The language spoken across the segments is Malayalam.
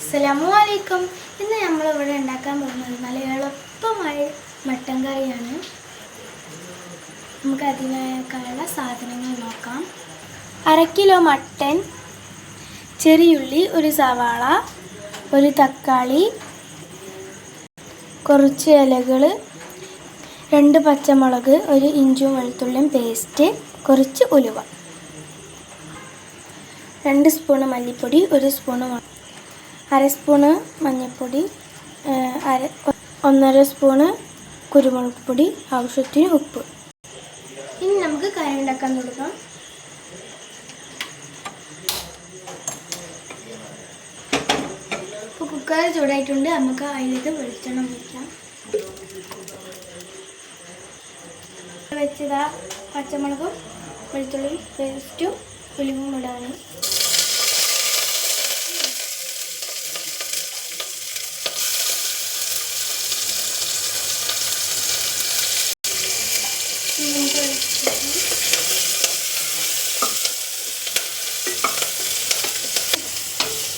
അസ്സലാമുഅലൈക്കും. ഇന്ന് നമ്മളിവിടെ ഉണ്ടാക്കാൻ പോകുന്നത് നല്ല എളുപ്പമായ മട്ടൻ കറിയാണ്. നമുക്ക് അതിനേക്കാളുള്ള സാധനങ്ങൾ നോക്കാം. 1/2 കിലോ മട്ടൻ, ചെറിയുള്ളി, ഒരു സവാള, ഒരു തക്കാളി, കുറച്ച് ഇലകൾ, 2 പച്ചമുളക്, ഒരു ഇഞ്ചും വെളുത്തുള്ളിയും പേസ്റ്റ്, കുറച്ച് ഉലുവ, 2 സ്പൂൺ മല്ലിപ്പൊടി, 1 സ്പൂൺ 1/2 സ്പൂണ് മഞ്ഞൾപ്പൊടി, 1/2 സ്പൂണ് കുരുമുളക് പൊടി, ആവശ്യത്തിന് ഉപ്പ്. ഇനി നമുക്ക് കറി ഉണ്ടാക്കാൻ തുടങ്ങാം. ഇപ്പോൾ കുക്കർ ചൂടായിട്ടുണ്ട്. നമുക്ക് അതിലേക്ക് വെളിച്ചെണ്ണ ഒഴിക്കാം. വെച്ചതാ പച്ചമുളകും വെളുത്തുള്ളി പേസ്റ്റും ഉലുവും ഇടാണ്.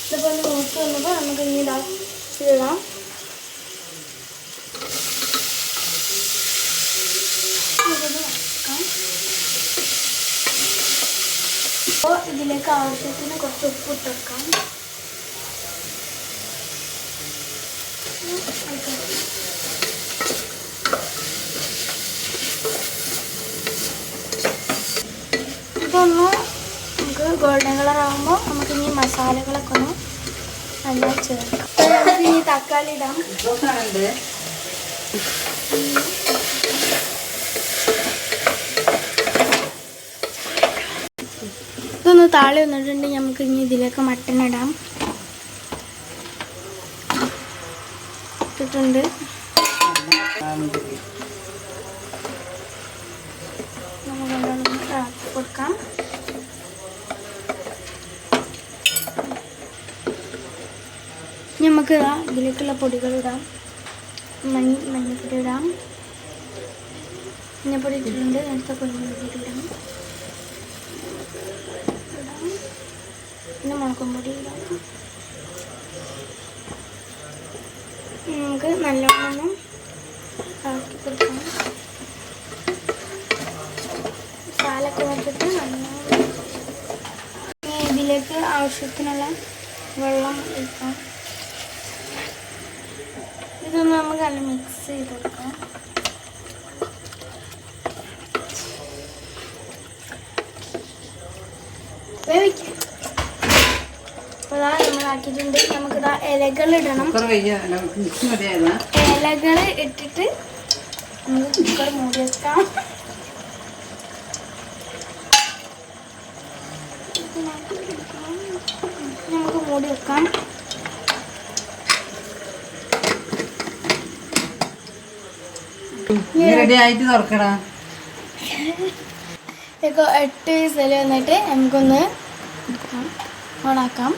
ഇതുപോലെ മൂത്ത് വന്നപ്പോൾ നമുക്ക് ഇനി ഇടാം. അപ്പോൾ ഇതിലേക്ക് ആവശ്യത്തിന് കുറച്ച് ഉപ്പ് ഇട്ട് വെക്കാം. ഇതൊന്ന് നമുക്ക് ഗോൾഡൻ കളർ ആകുമ്പോൾ നമുക്ക് ഇനി മസാലകളൊക്കെ ഒന്ന് നന്നായി ചേർക്കാം. നമുക്ക് ഇനി തക്കാളി ഇടാം. ഇതൊന്ന് താളി വന്നിട്ടുണ്ടെങ്കിൽ നമുക്ക് ഇനി ഇതിലേക്ക് മട്ടൻ ഇടാം. ഇട്ടിട്ടുണ്ട്. നമുക്ക് കൊടുക്കാം. നമുക്ക് ഇതിലേക്കുള്ള പൊടികൾ ഇടാം. മഞ്ഞൾപ്പൊടി ഇടാം. മഞ്ഞൾപ്പൊടി ഇട്ടിട്ടുണ്ട്. നേരത്തെ കുരുമുളക് ഇടാം. പിന്നെ മുളകും പൊടി ഇടാം. നമുക്ക് നല്ലോണം ഇളക്കി കൊടുക്കാം. മസാലയൊക്കെ വെച്ചിട്ട് നല്ലോണം ഇതിലേക്ക് ആവശ്യത്തിനുള്ള വെള്ളം ഒഴിക്കാം. ഇതൊന്ന് നമുക്ക് നല്ല മിക്സ് ചെയ്ത് കൊടുക്കാം. വേവിക്കാം. അപ്പോൾ നമ്മളാക്കിയിട്ടുണ്ട്. നമുക്കിതാ ഇലകൾ ഇടണം. ഇലകൾ ഇട്ടിട്ട് നമുക്ക് കുക്കർ മൂടി വെക്കാം. നമുക്ക് മൂടി വെക്കാം. ഇപ്പോൾ 8 വിസിൽ വന്നിട്ട് നമുക്കൊന്ന് ഓണാക്കാം.